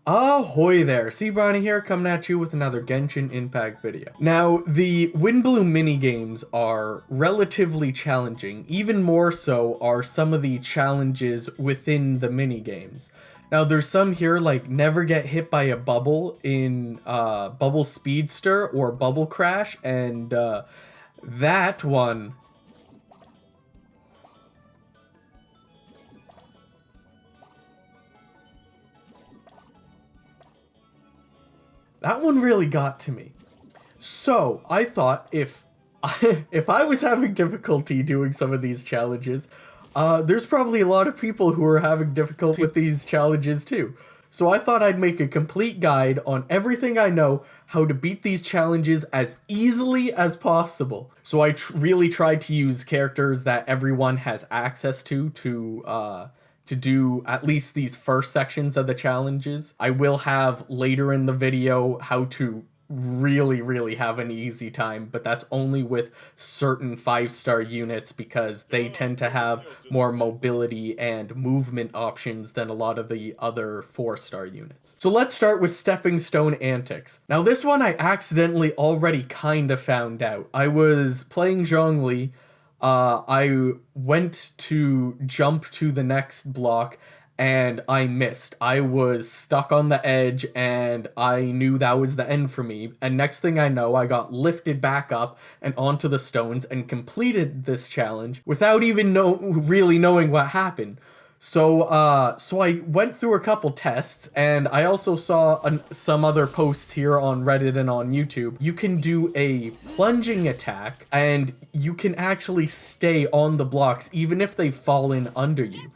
Ahoy there, Briney here, coming at you with another Genshin Impact video. Now, the Windblume minigames are relatively challenging. Even more so are some of the challenges within the minigames. Now, there's some here like never get hit by a bubble in Bubble Speedster or Bubble Crash, and that one... That one really got to me. So, I thought if I was having difficulty doing some of these challenges, there's probably a lot of people who are having difficulty with these challenges too. So I thought I'd make a complete guide on everything I know how to beat these challenges as easily as possible. So I really tried to use characters that everyone has access to do at least these first sections of the challenges. I will have later in the video how to really have an easy time, but that's only with certain 5-star units because they tend to have more mobility and movement options than a lot of the other 4-star units. So let's start with Stepping Stone Antics. Now this one I accidentally already kind of found out. I was playing Zhongli. I went to jump to the next block and I missed. I was stuck on the edge and I knew that was the end for me. And next thing I know, I got lifted back up and onto the stones and completed this challenge without even really knowing what happened. So I went through a couple tests, and I also saw some other posts here on Reddit and on YouTube. You can do a plunging attack, and you can actually stay on the blocks even if they've fallen under you.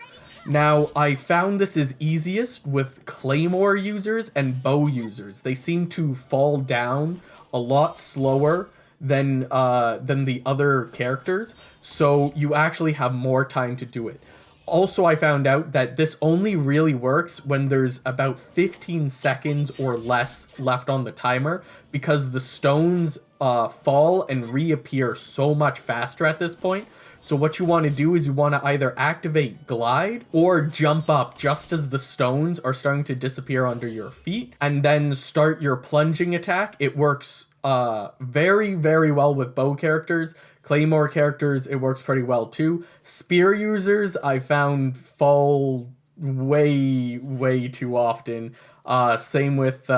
Now, I found this is easiest with claymore users and bow users. They seem to fall down a lot slower than the other characters, so you actually have more time to do it. Also, I found out that this only really works when there's about 15 seconds or less left on the timer, because the stones fall and reappear so much faster at this point. So what you want to do is you want to either activate Glide or jump up just as the stones are starting to disappear under your feet, and then start your plunging attack. It works very well with bow characters. Claymore characters, it works pretty well too. Spear users, I found fall way too often. Same with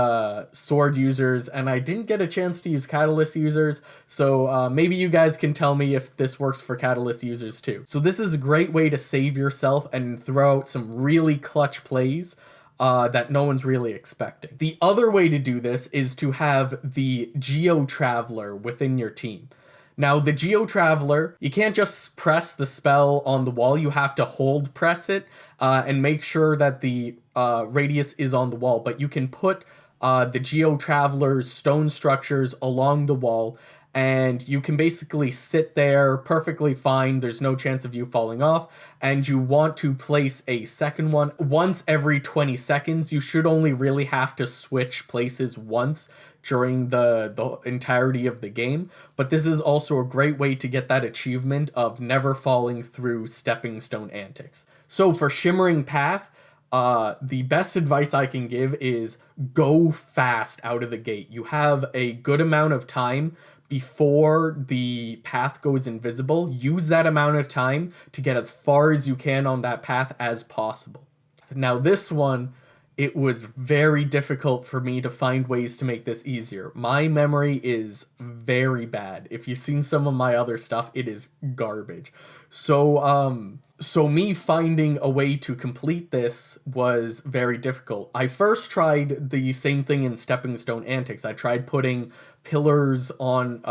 sword users, and I didn't get a chance to use catalyst users, so maybe you guys can tell me if this works for catalyst users too. So this is a great way to save yourself and throw out some really clutch plays that no one's really expecting. The other way to do this is to have the Geo Traveler within your team. Now, the Geo Traveler, you can't just press the spell on the wall, you have to hold press it and make sure that the radius is on the wall, but you can put the Geo Traveler's stone structures along the wall, and you can basically sit there perfectly fine. There's no chance of you falling off, and you want to place a second one once every 20 seconds. You should only really have to switch places once during the entirety of the game, but this is also a great way to get that achievement of never falling through Stepping Stone Antics. So for Shimmering Path, the best advice I can give is go fast out of the gate. You have a good amount of time before the path goes invisible. Use that amount of time to get as far as you can on that path as possible. Now this one, it was very difficult for me to find ways to make this easier. My memory is very bad. If you've seen some of my other stuff, it is garbage. So me finding a way to complete this was very difficult. I first tried the same thing in Stepping Stone Antics. I tried putting pillars on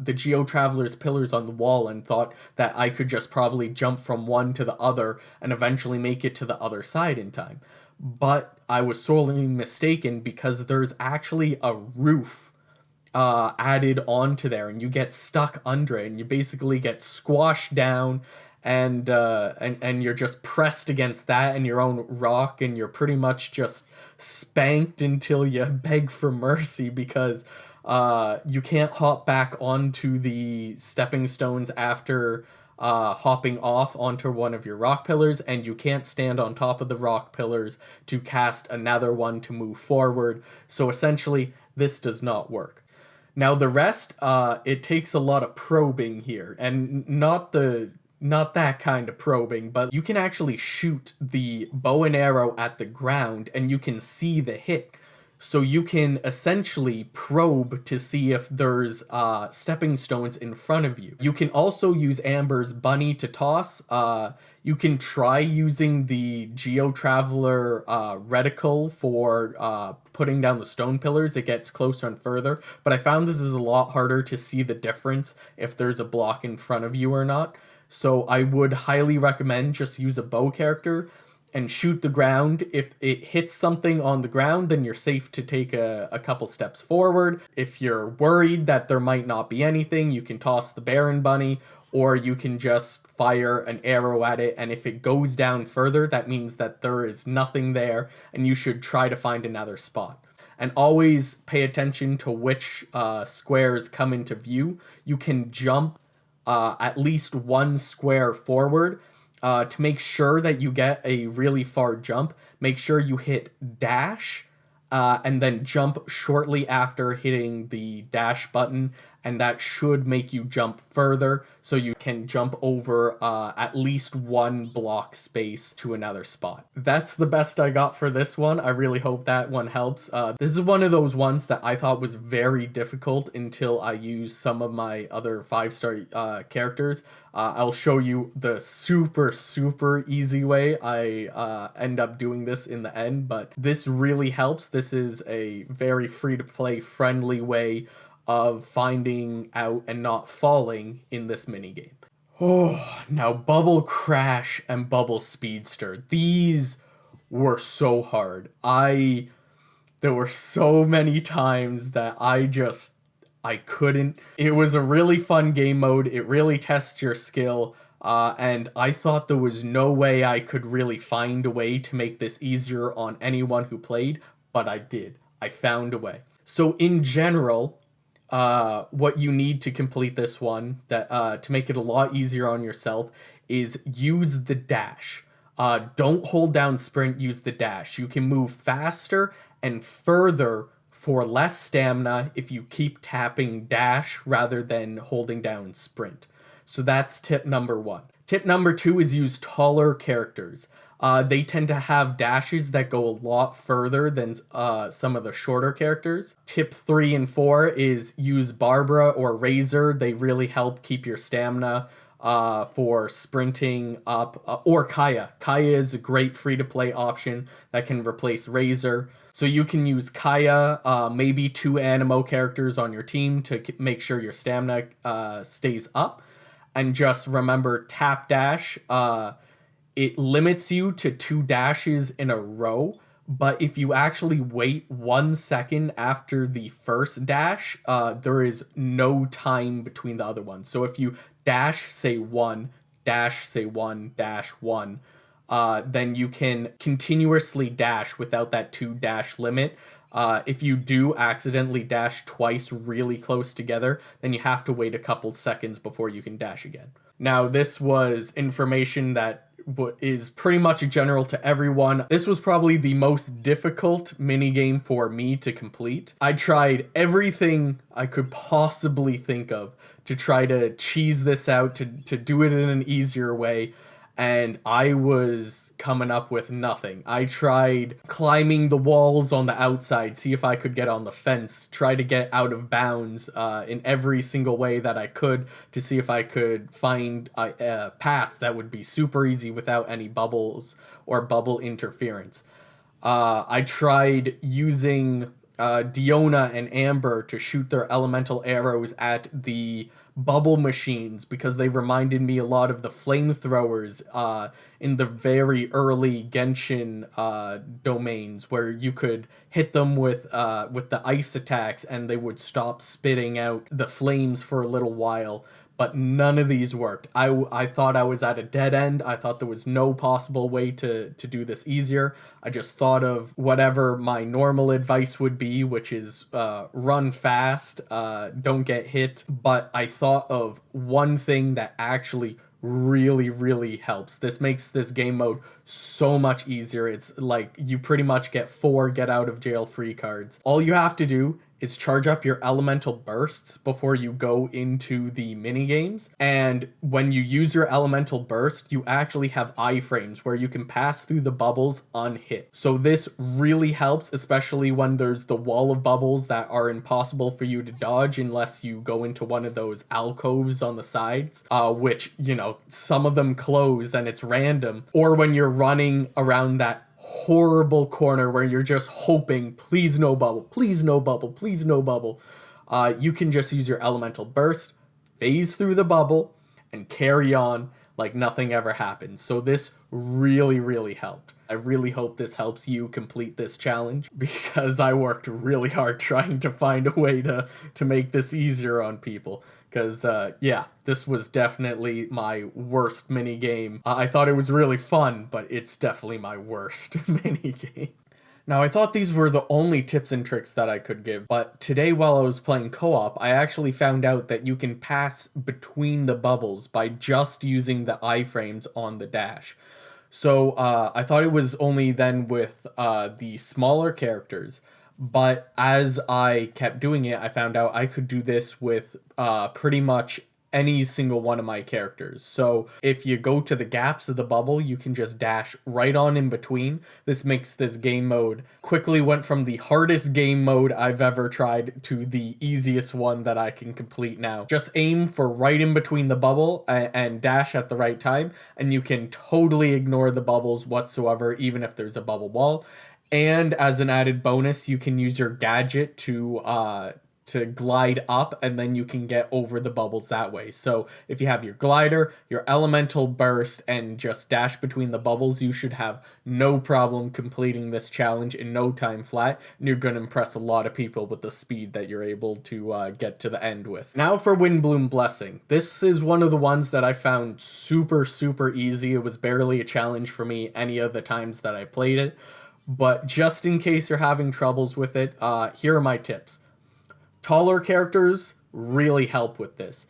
the Geo Traveler's pillars on the wall and thought that I could just probably jump from one to the other and eventually make it to the other side in time. But I was sorely mistaken, because there's actually a roof added onto there, and you get stuck under it, and you basically get squashed down, and you're just pressed against that and your own rock, and you're pretty much just spanked until you beg for mercy, because you can't hop back onto the stepping stones after hopping off onto one of your rock pillars, and you can't stand on top of the rock pillars to cast another one to move forward. So essentially, this does not work. Now the rest, it takes a lot of probing here, and not that kind of probing, but you can actually shoot the bow and arrow at the ground and you can see the hit. So you can essentially probe to see if there's stepping stones in front of you. You can also use Amber's bunny to toss. You can try using the Geo Traveler reticle for putting down the stone pillars. It gets closer and further, but I found this is a lot harder to see the difference if there's a block in front of you or not. So I would highly recommend just use a bow character and shoot the ground. If it hits something on the ground, then you're safe to take a couple steps forward. If you're worried that there might not be anything, you can toss the Baron Bunny, or you can just fire an arrow at it, and if it goes down further, that means that there is nothing there, and you should try to find another spot. And always pay attention to which squares come into view. You can jump at least one square forward. To make sure that you get a really far jump, make sure you hit dash and then jump shortly after hitting the dash button, and that should make you jump further, so you can jump over at least one block space to another spot. That's the best I got for this one. I really hope that one helps. This is one of those ones that I thought was very difficult until I used some of my other 5-star characters. I'll show you the super easy way I end up doing this in the end, but this really helps. This is a very free-to-play friendly way of finding out and not falling in this minigame. Oh, now Bubble Crash and Bubble Speedster. These were so hard. There were so many times that I couldn't. It was a really fun game mode. It really tests your skill. And I thought there was no way I could really find a way to make this easier on anyone who played, but I did. I found a way. So in general, what you need to complete this one, that to make it a lot easier on yourself, is use the dash. Don't hold down sprint, use the dash. You can move faster and further for less stamina if you keep tapping dash rather than holding down sprint. So that's tip number 1. Tip number 2 is use taller characters. They tend to have dashes that go a lot further than some of the shorter characters. Tip 3 and 4 is use Barbara or Razor. They really help keep your stamina for sprinting up, or Kaya. Kaya is a great free-to-play option that can replace Razor. So you can use Kaya, maybe 2 Animo characters on your team to make sure your stamina stays up. And just remember, tap dash. It limits you to 2 dashes in a row, but if you actually wait 1 second after the first dash, there is no time between the other ones. So if you dash, say 1, dash, say 1, dash 1, then you can continuously dash without that 2 dash limit. If you do accidentally dash twice really close together, then you have to wait a couple seconds before you can dash again. Now, this was information that is pretty much general to everyone. This was probably the most difficult minigame for me to complete. I tried everything I could possibly think of to try to cheese this out, to do it in an easier way, and I was coming up with nothing. I tried climbing the walls on the outside, see if I could get on the fence, try to get out of bounds in every single way that I could to see if I could find a path that would be super easy without any bubbles or bubble interference. I tried using Diona and Amber to shoot their elemental arrows at the bubble machines because they reminded me a lot of the flamethrowers in the very early Genshin domains, where you could hit them with the ice attacks and they would stop spitting out the flames for a little while. But none of these worked. I thought I was at a dead end. I thought there was no possible way to do this easier. I just thought of whatever my normal advice would be, which is run fast, don't get hit. But I thought of one thing that actually really helps. This makes this game mode so much easier. It's like you pretty much get 4 get out of jail free cards. All you have to do is charge up your elemental bursts before you go into the mini games. And when you use your elemental burst, you actually have iframes where you can pass through the bubbles unhit. So this really helps, especially when there's the wall of bubbles that are impossible for you to dodge unless you go into one of those alcoves on the sides, which, you know, some of them close and it's random. Or when you're running around that horrible corner where you're just hoping, please no bubble, please no bubble, please no bubble. You can just use your elemental burst, phase through the bubble, and carry on like nothing ever happened. So this really helped. I really hope this helps you complete this challenge, because I worked really hard trying to find a way to make this easier on people. Because, yeah, this was definitely my worst mini game. I thought it was really fun, but it's definitely my worst mini game. Now, I thought these were the only tips and tricks that I could give, but today while I was playing co-op, I actually found out that you can pass between the bubbles by just using the iframes on the dash. So I thought it was only then with the smaller characters, but as I kept doing it, I found out I could do this with pretty much any single one of my characters. So if you go to the gaps of the bubble, you can just dash right on in between. This makes this game mode quickly went from the hardest game mode I've ever tried to the easiest one that I can complete now. Just aim for right in between the bubble and dash at the right time, and you can totally ignore the bubbles whatsoever, even if there's a bubble wall. And as an added bonus, you can use your gadget to glide up, and then you can get over the bubbles that way. So if you have your glider, your elemental burst, and just dash between the bubbles, you should have no problem completing this challenge in no time flat, and you're going to impress a lot of people with the speed that you're able to get to the end with. Now for Windblume Blessing. This is one of the ones that I found super easy. It was barely a challenge for me any of the times that I played it, but just in case you're having troubles with it, here are my tips. Taller characters really help with this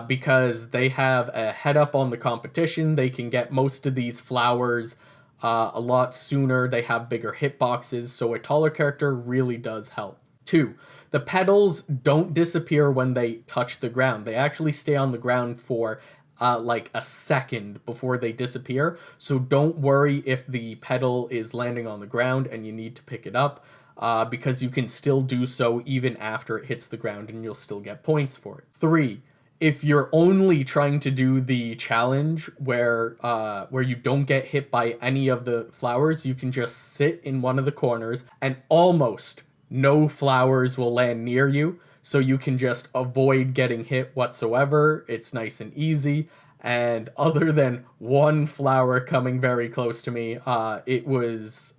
because they have a head up on the competition. They can get most of these flowers a lot sooner. They have bigger hitboxes, so a taller character really does help. 2, the petals don't disappear when they touch the ground. They actually stay on the ground for like a second before they disappear. So don't worry if the petal is landing on the ground and you need to pick it up. Because you can still do so even after it hits the ground and you'll still get points for it. 3, if you're only trying to do the challenge where you don't get hit by any of the flowers, you can just sit in one of the corners and almost no flowers will land near you. So you can just avoid getting hit whatsoever. It's nice and easy. And other than one flower coming very close to me, it was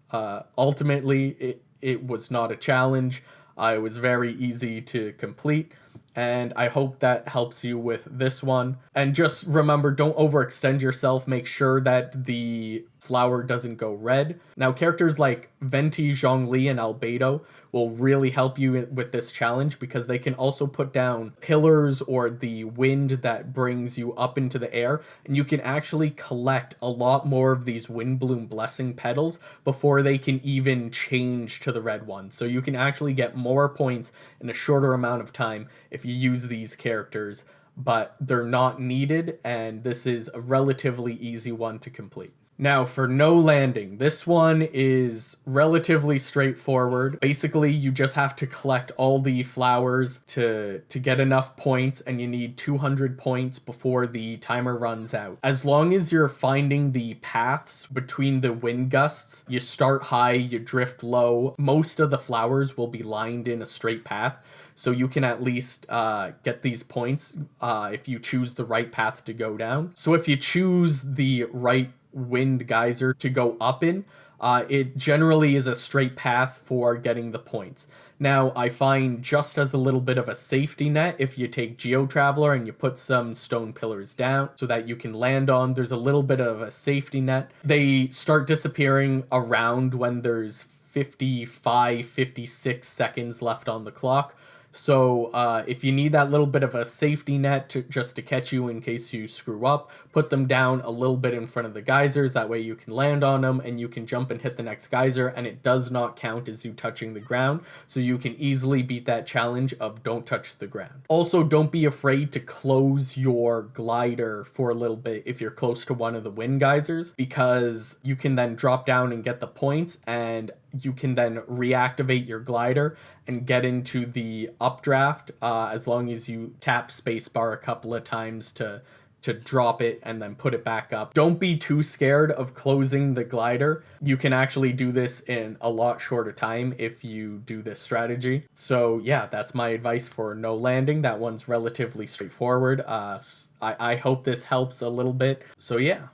ultimately... It was not a challenge. It was very easy to complete, and I hope that helps you with this one. And just remember, don't overextend yourself. Make sure that the flower doesn't go red. Now, characters like Venti, Zhongli, and Albedo will really help you with this challenge because they can also put down pillars or the wind that brings you up into the air, and you can actually collect a lot more of these Windblume Blessing petals before they can even change to the red one. So you can actually get more points in a shorter amount of time if you use these characters, but they're not needed, and this is a relatively easy one to complete. Now for no landing, this one is relatively straightforward. Basically, you just have to collect all the flowers to get enough points, and you need 200 points before the timer runs out. As long as you're finding the paths between the wind gusts, you start high, you drift low, most of the flowers will be lined in a straight path. So you can at least get these points if you choose the right path to go down. So if you choose the right wind geyser to go up in, it generally is a straight path for getting the points. Now, I find just as a little bit of a safety net, if you take Geo Traveler and you put some stone pillars down so that you can land on, there's a little bit of a safety net. They start disappearing around when there's 55, 56 seconds left on the clock. So if you need that little bit of a safety net just to catch you in case you screw up, put them down a little bit in front of the geysers. That way you can land on them and you can jump and hit the next geyser, and it does not count as you touching the ground. So you can easily beat that challenge of don't touch the ground. Also, don't be afraid to close your glider for a little bit if you're close to one of the wind geysers, because you can then drop down and get the points, and you can then reactivate your glider and get into the updraft as long as you tap spacebar a couple of times to drop it and then put it back up. Don't be too scared of closing the glider. You can actually do this in a lot shorter time if you do this strategy. So yeah, that's my advice for no landing. That one's relatively straightforward. I hope this helps a little bit. So yeah.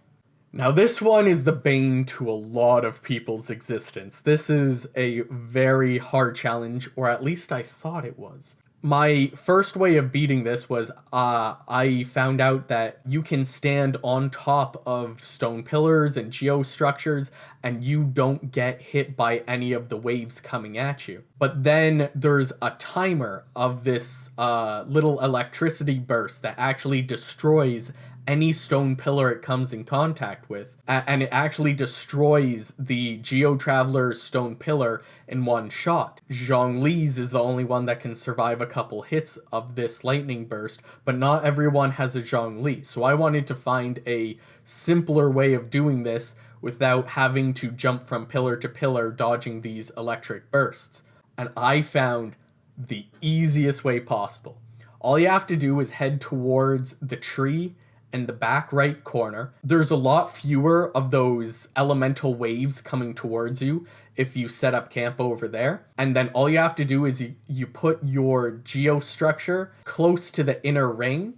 Now this one is the bane to a lot of people's existence. This is a very hard challenge, or at least I thought it was. My first way of beating this was I found out that you can stand on top of stone pillars and geostructures and you don't get hit by any of the waves coming at you. But then there's a timer of this little electricity burst that actually destroys any stone pillar it comes in contact with, and it actually destroys the Geo-Traveler's stone pillar in one shot. Zhongli's is the only one that can survive a couple hits of this lightning burst, but not everyone has a Zhongli, so I wanted to find a simpler way of doing this without having to jump from pillar to pillar dodging these electric bursts. And I found the easiest way possible. All you have to do is head towards the tree in the back right corner. There's a lot fewer of those elemental waves coming towards you if you set up camp over there. And then all you have to do is you put your geostructure close to the inner ring,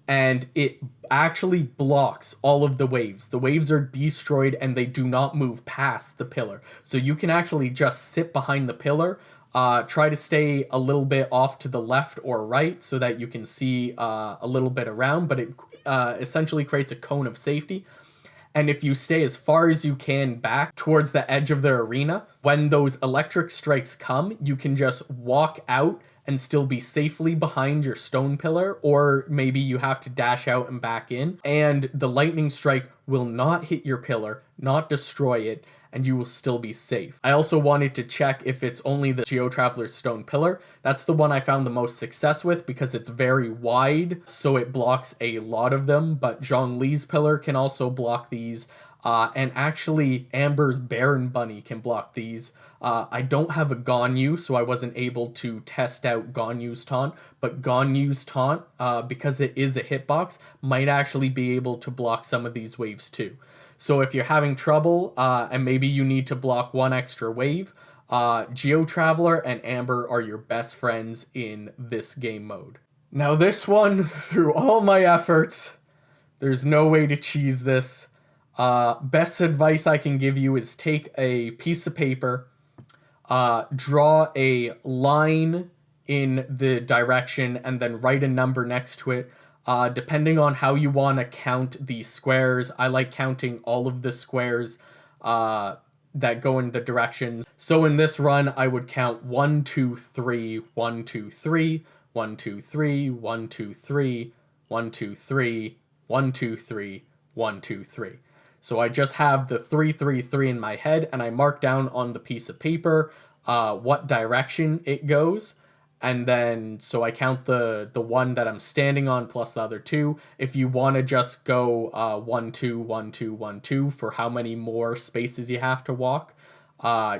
and it actually blocks all of the waves. The waves are destroyed and they do not move past the pillar. So you can actually just sit behind the pillar, try to stay a little bit off to the left or right so that you can see a little bit around, but it essentially creates a cone of safety. And if you stay as far as you can back towards the edge of the arena, when those electric strikes come, you can just walk out and still be safely behind your stone pillar, or maybe you have to dash out and back in, and the lightning strike will not hit your pillar, not destroy it, and you will still be safe. I also wanted to check if it's only the Geo-Traveler's stone pillar. That's the one I found the most success with because it's very wide, so it blocks a lot of them, but Zhongli's pillar can also block these, and actually Amber's Baron Bunny can block these. I don't have a Ganyu, so I wasn't able to test out Ganyu's taunt, but Ganyu's taunt, because it is a hitbox, might actually be able to block some of these waves too. So if you're having trouble, and maybe you need to block one extra wave, Geo-Traveler and Amber are your best friends in this game mode. Now this one, through all my efforts, there's no way to cheese this. Best advice I can give you is take a piece of paper, draw a line in the direction, and then write a number next to it. Depending on how you want to count the squares, I like counting all of the squares that go in the directions. So in this run, I would count 1, 2, 3, 1, 2, 3, 1, 2, 3, 1, 2, 3, 1, 2, 3, 1, 2, 3, 1, 2, 3. So I just have the 3, 3, 3 in my head, and I mark down on the piece of paper what direction it goes. And then, so I count the one that I'm standing on plus the other two. If you want to just go 1, 2, 1, 2, 1, 2 for how many more spaces you have to walk,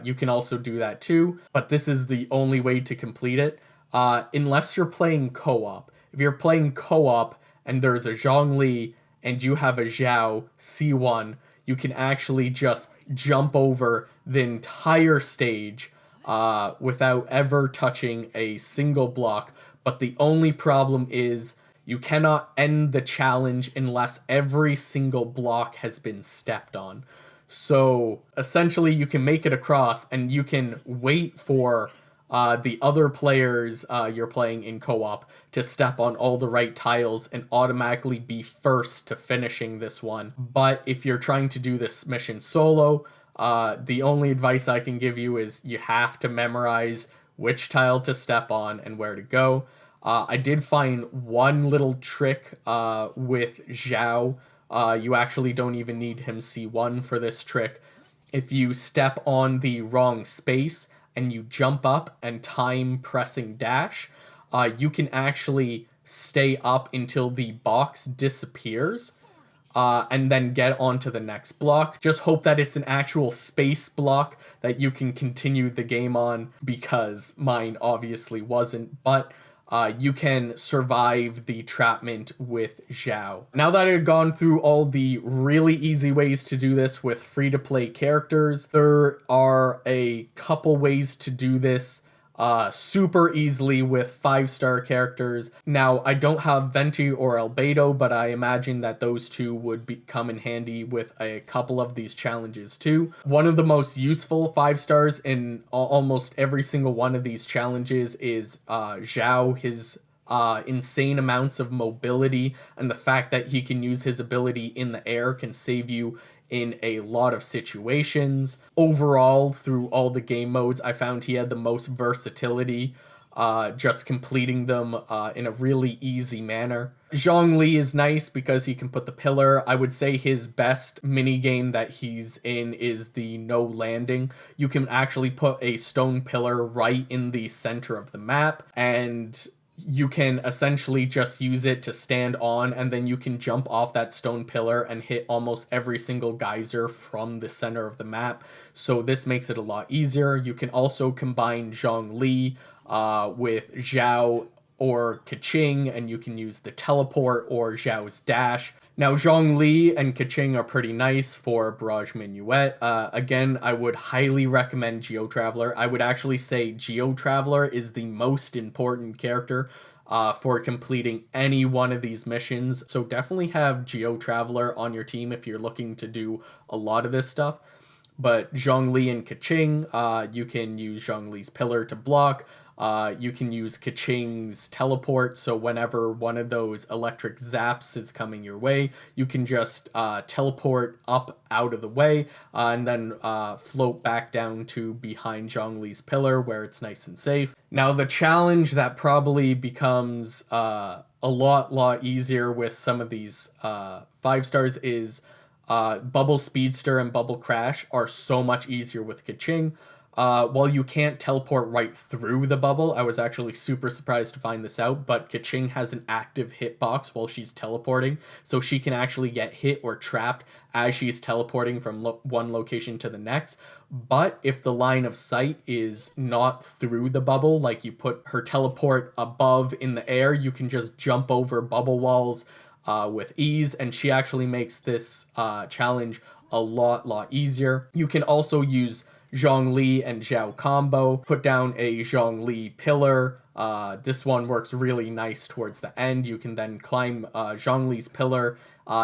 you can also do that too. But this is the only way to complete it, unless you're playing co-op. If you're playing co-op and there's a Zhongli and you have a Zhao C1, you can actually just jump over the entire stage without ever touching a single block. But the only problem is you cannot end the challenge unless every single block has been stepped on. So essentially you can make it across and you can wait for the other players you're playing in co-op to step on all the right tiles and automatically be first to finishing this one. But if you're trying to do this mission solo, the only advice I can give you is you have to memorize which tile to step on and where to go. I did find one little trick with Zhao. You actually don't even need him C1 for this trick. If you step on the wrong space and you jump up and time pressing dash, you can actually stay up until the box disappears, and then get onto the next block. Just hope that it's an actual space block that you can continue the game on, because mine obviously wasn't, but you can survive the trapment with Zhao. Now that I've gone through all the really easy ways to do this with free-to-play characters, there are a couple ways to do this super easily with 5-star characters. Now, I don't have Venti or Albedo, but I imagine that those two would come in handy with a couple of these challenges too. One of the most useful 5-stars in almost every single one of these challenges is Zhao. His insane amounts of mobility and the fact that he can use his ability in the air can save you in a lot of situations. Overall, through all the game modes, I found he had the most versatility, just completing them in a really easy manner. Zhongli is nice because he can put the pillar. I would say his best minigame that he's in is the no landing. You can actually put a stone pillar right in the center of the map, and you can essentially just use it to stand on, and then you can jump off that stone pillar and hit almost every single geyser from the center of the map. So this makes it a lot easier. You can also combine Zhongli with Zhao or Kaching, and you can use the teleport or Zhao's dash. Now, Zhongli and Kaching are pretty nice for Barrage Minuet. Again, I would highly recommend Geo Traveler. I would actually say Geo Traveler is the most important character for completing any one of these missions. So definitely have Geo Traveler on your team if you're looking to do a lot of this stuff. But Zhongli and Kaching, you can use Zhongli's pillar to block. You can use Kaching's teleport, so whenever one of those electric zaps is coming your way, you can just teleport up out of the way, and then float back down to behind Zhongli's pillar where it's nice and safe. Now, the challenge that probably becomes a lot easier with some of these 5-stars is Bubble Speedster and Bubble Crash are so much easier with Kaching. While you can't teleport right through the bubble, I was actually super surprised to find this out, but Kaching has an active hitbox while she's teleporting, so she can actually get hit or trapped as she's teleporting from one location to the next. But if the line of sight is not through the bubble, like you put her teleport above in the air, you can just jump over bubble walls with ease, and she actually makes this challenge a lot easier. You can also use Zhongli and Zhao combo, put down a Zhongli pillar. This one works really nice towards the end. You can then climb Zhongli's pillar.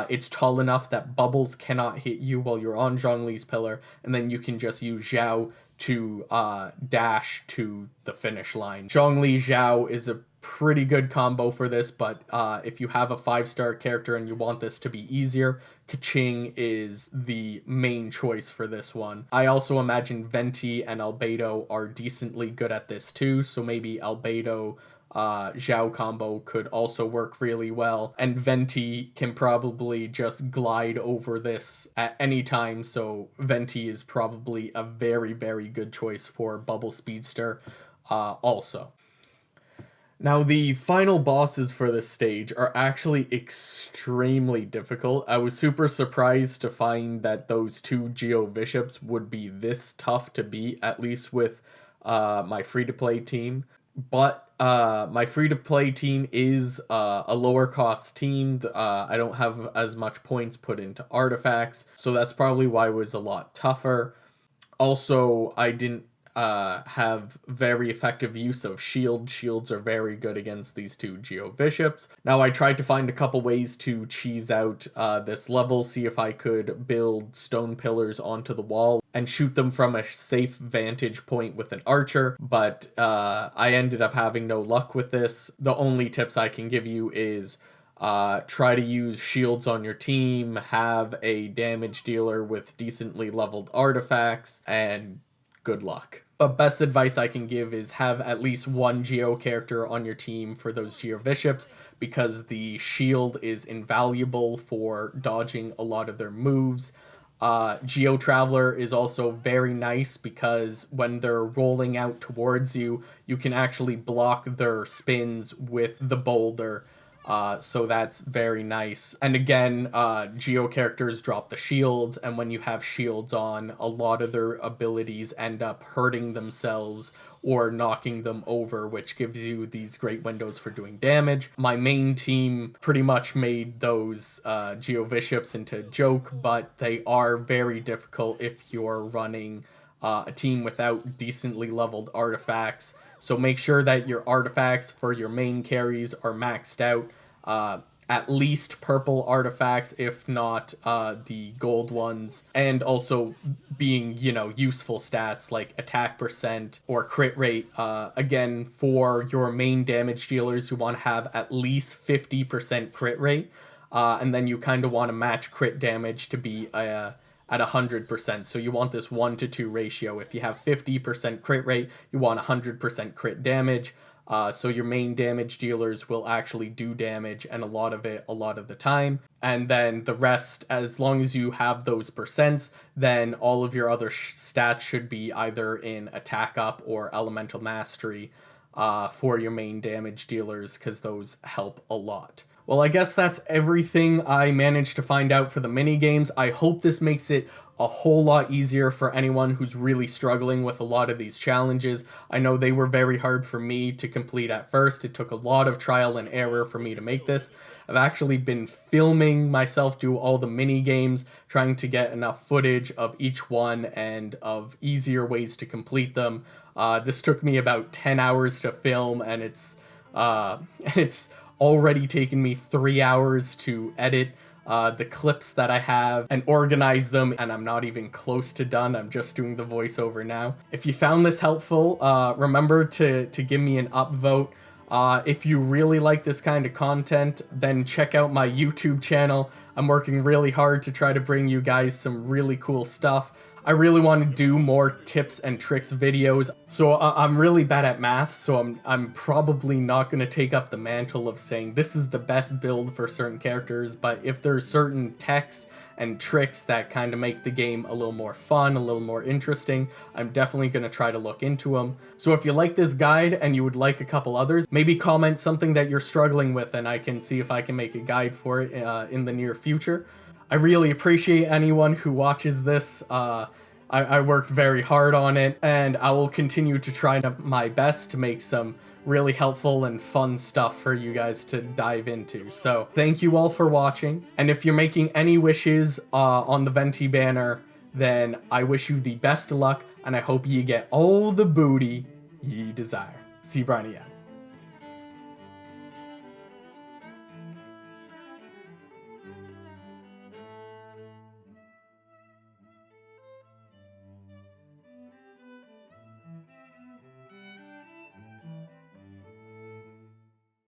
It's tall enough that bubbles cannot hit you while you're on Zhongli's pillar, and then you can just use Zhao to dash to the finish line. Zhongli Zhao is a pretty good combo for this, but if you have a 5-star character and you want this to be easier, Kaching is the main choice for this one. I also imagine Venti and Albedo are decently good at this too, so maybe Albedo Zhao combo could also work really well, and Venti can probably just glide over this at any time, so Venti is probably a very good choice for Bubble Speedster also. Now, the final bosses for this stage are actually extremely difficult. I was super surprised to find that those 2 Geo Bishops would be this tough to beat, at least with my free-to-play team. But my free-to-play team is a lower cost team. I don't have as much points put into artifacts, so that's probably why it was a lot tougher. Also, I didn't have very effective use of shield. Shields are very good against these 2 Geo Bishops. Now, I tried to find a couple ways to cheese out this level, see if I could build stone pillars onto the wall and shoot them from a safe vantage point with an archer, but I ended up having no luck with this. The only tips I can give you is try to use shields on your team, have a damage dealer with decently leveled artifacts, and good luck. But best advice I can give is have at least one Geo character on your team for those Geo Bishops, because the shield is invaluable for dodging a lot of their moves. Geo Traveler is also very nice because when they're rolling out towards you, you can actually block their spins with the boulder. So that's very nice. And again, Geo characters drop the shields, and when you have shields on, a lot of their abilities end up hurting themselves or knocking them over, which gives you these great windows for doing damage. My main team pretty much made those Geo Bishops into a joke, but they are very difficult if you're running a team without decently leveled artifacts. So make sure that your artifacts for your main carries are maxed out. At least purple artifacts, if not the gold ones. And also being, useful stats like attack percent or crit rate. Again, for your main damage dealers, you want to have at least 50% crit rate. And then you kind of want to match crit damage to be at 100%. So you want this 1-to-2 ratio. If you have 50% crit rate, you want 100% crit damage. So your main damage dealers will actually do damage, and a lot of the time. And then the rest, as long as you have those percents, then all of your other stats should be either in attack up or elemental mastery for your main damage dealers, because those help a lot. Well, I guess that's everything I managed to find out for the mini games. I hope this makes it a whole lot easier for anyone who's really struggling with a lot of these challenges. I know they were very hard for me to complete at first. It took a lot of trial and error for me to make this. I've actually been filming myself do all the mini games, trying to get enough footage of each one and of easier ways to complete them. This took me about 10 hours to film, and it's already taken me 3 hours to edit the clips that I have and organize them, and I'm not even close to done. I'm just doing the voiceover now. If you found this helpful, remember to give me an upvote. If you really like this kind of content, then check out my YouTube channel. I'm working really hard to try to bring you guys some really cool stuff. I really want to do more tips and tricks videos. So I'm really bad at math, so I'm probably not going to take up the mantle of saying this is the best build for certain characters, but if there's certain techs and tricks that kind of make the game a little more fun, a little more interesting, I'm definitely going to try to look into them. So if you like this guide and you would like a couple others, maybe comment something that you're struggling with, and I can see if I can make a guide for it in the near future. I really appreciate anyone who watches this. I worked very hard on it, and I will continue to try my best to make some really helpful and fun stuff for you guys to dive into. So thank you all for watching, and if you're making any wishes on the Venti banner, then I wish you the best of luck, and I hope you get all the booty ye desire. See Briney out.